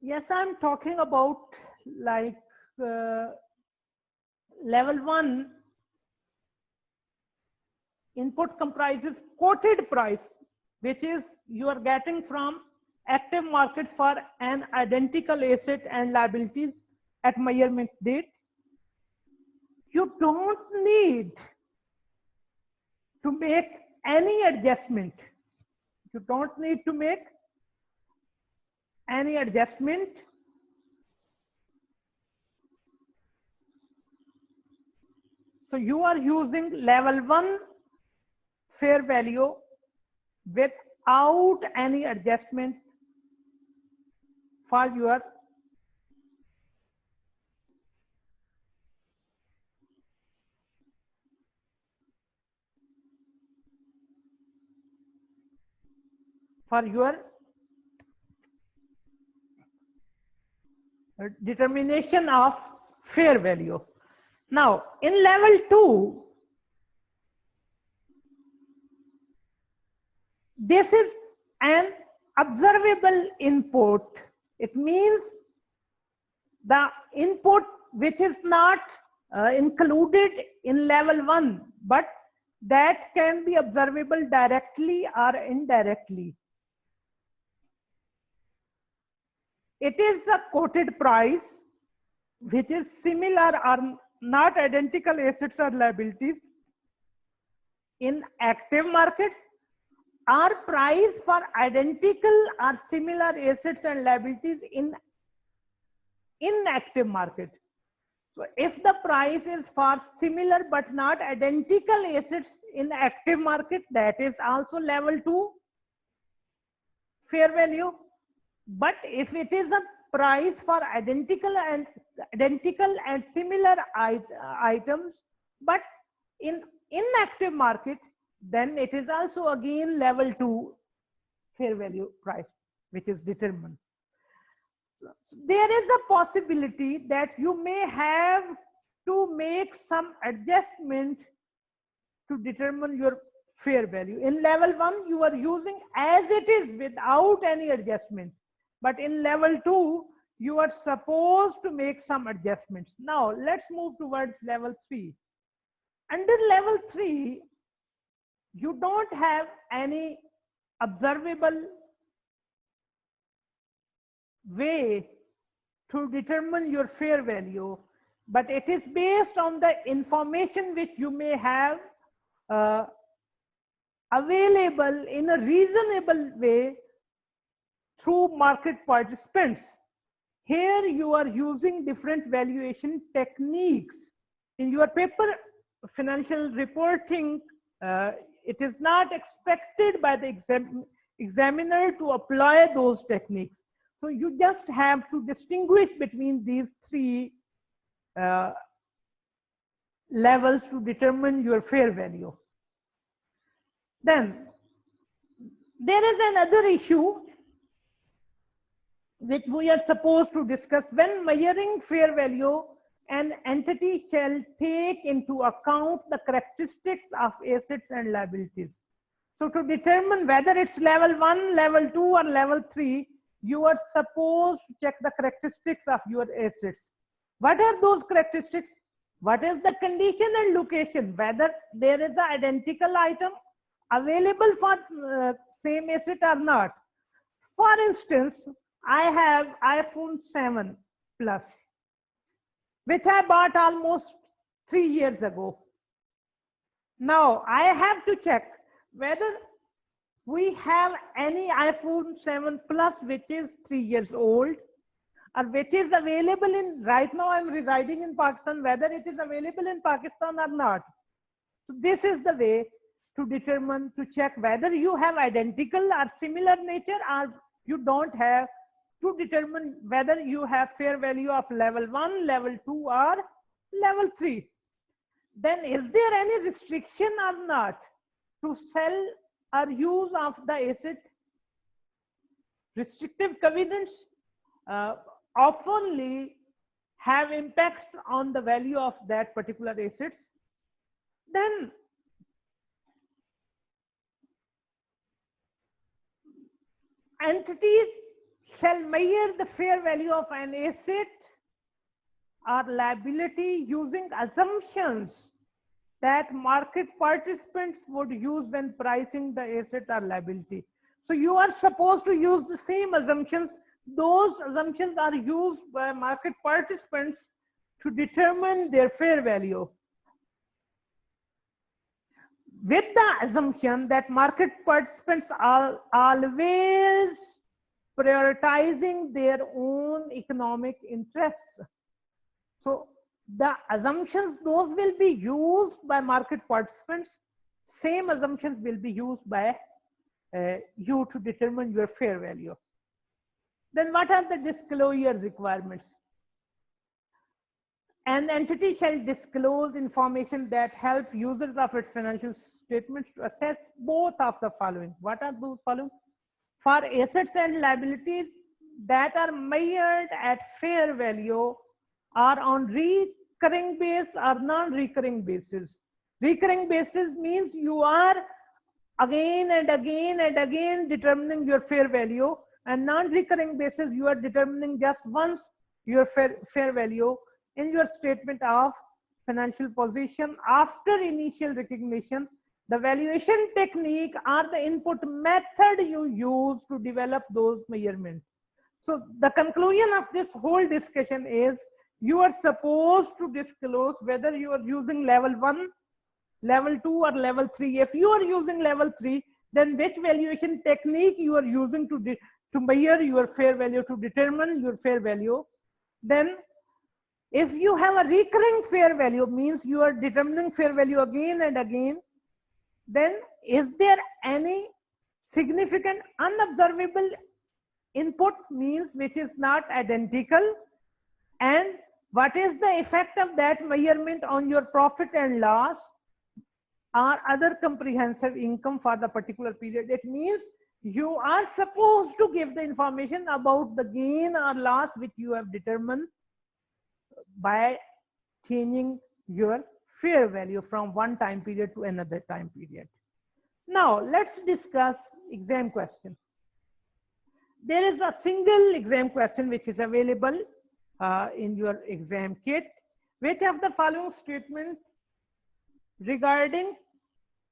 Yes, I'm talking about like level 1 input comprises quoted price, which is you are getting from active market for an identical asset and liabilities at measurement date. You don't need to make any adjustment. You don't need to make any adjustment. So you are using level 1 fair value without any adjustment for your determination of fair value. Now in level 2, this is an observable input. It means the input which is not included in level 1, but that can be observable directly or indirectly. It is a quoted price which is similar or not identical assets or liabilities in active markets, or price for identical or similar assets and liabilities in inactive market. So if the price is for similar but not identical assets in active market, that is also level 2 fair value. But if it is a price for identical and similar items but in inactive market, then it is also again level 2 fair value price which is determined. There is a possibility that you may have to make some adjustment to determine your fair value. In level 1 you are using as it is without any adjustment, but in level 2 you are supposed to make some adjustments. Now let's move towards level 3. Under level 3 you don't have any observable way to determine your fair value, but it is based on the information which you may have available in a reasonable way through market participants. Here you are using different valuation techniques. In your paper financial reporting, it is not expected by the examiner to apply those techniques. So you just have to distinguish between these 3 levels to determine your fair value. Then there is another issue which we are supposed to discuss. When measuring fair value, an entity shall take into account the characteristics of assets and liabilities. So to determine whether it's level 1, level 2 or level 3, you are supposed to check the characteristics of your assets. What are those characteristics? What is the condition and location? Whether there is an identical item available for same asset or not. For instance, I have iPhone 7 Plus, which I bought almost 3 years ago. Now I have to check whether we have any iPhone 7 Plus which is 3 years old, or which is available in, right now I'm residing in Pakistan, whether it is available in Pakistan or not. So this is the way to determine, to check whether you have identical or similar nature or you don't have, to determine whether you have fair value of level 1, level 2 or level 3. Then is there any restriction or not to sell or use of the asset? Restrictive covenants oftenly have impacts on the value of that particular assets. Then entities shall measure the fair value of an asset or liability using assumptions that market participants would use when pricing the asset or liability. So you are supposed to use the same assumptions. Those assumptions are used by market participants to determine their fair value, with the assumption that market participants are always prioritizing their own economic interests. So the assumptions, those will be used by market participants. Same assumptions will be used by you to determine your fair value. Then what are the disclosure requirements? An entity shall disclose information that help users of its financial statements to assess both of the following. What are those following? For assets and liabilities that are measured at fair value are on recurring base or non-recurring basis. Recurring basis means you are again and again and again determining your fair value, and non-recurring basis you are determining just once your fair value in your statement of financial position after initial recognition. The valuation technique or the input method you use to develop those measurements. So the conclusion of this whole discussion is you are supposed to disclose whether you are using level 1, level 2 or level 3. If you are using level 3, then which valuation technique you are using to measure your fair value, to determine your fair value. Then if you have a recurring fair value, means you are determining fair value again and again, then is there any significant unobservable input, means which is not identical, and what is the effect of that measurement on your profit and loss or other comprehensive income for the particular period. It means you are supposed to give the information about the gain or loss which you have determined by changing your fair value from one time period to another time period. Now let's discuss exam question. There is a single exam question which is available in your exam kit. Which of the following statements regarding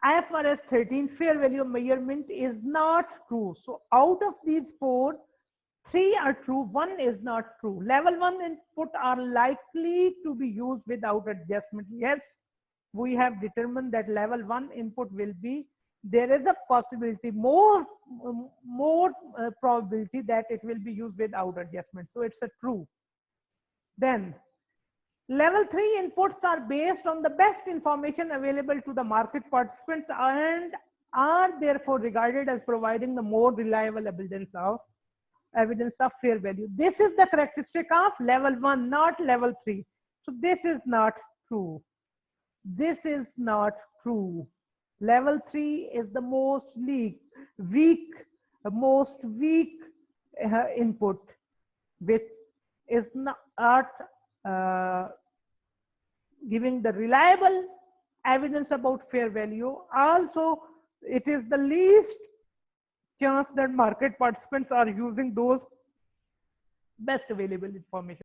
IFRS 13 fair value measurement is not true? So out of these 4, 3 are true, 1 is not true. Level 1 input are likely to be used without adjustment. Yes, we have determined that level 1 input will be, there is a possibility, more probability that it will be used without adjustment. So it's a true. Then level 3 inputs are based on the best information available to the market participants and are therefore regarded as providing the more reliable evidence of fair value. This is the characteristic of level 1, not level 3. So this is not true. This is not true. Level 3 is the most weak input, which is not giving the reliable evidence about fair value. Also, it is the least chance that market participants are using those best available information.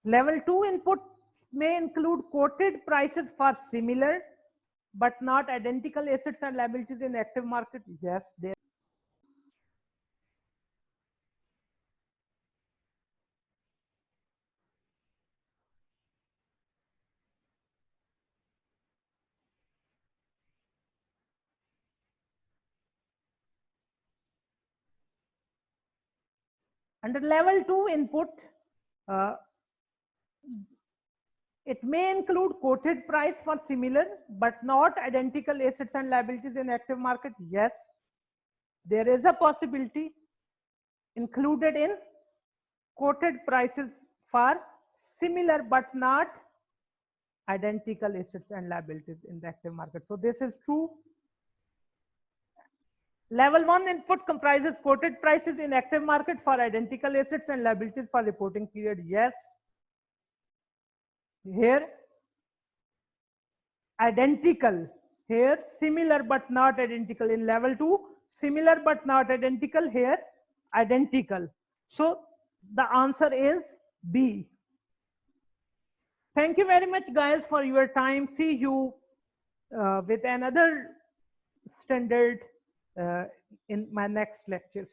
Level 2 input may include quoted prices for similar but not identical assets and liabilities in active market. Yes, there. Under level 2 input, it may include quoted price for similar but not identical assets and liabilities in active market. Yes, there is a possibility included in quoted prices for similar but not identical assets and liabilities in the active market. So this is true. Level 1 input comprises quoted prices in active market for identical assets and liabilities for reporting period. Yes. Here, identical. Here, similar but not identical. In level 2, similar but not identical. Here, identical. So the answer is B. Thank you very much, guys, for your time. See you with another standard in my next lecture.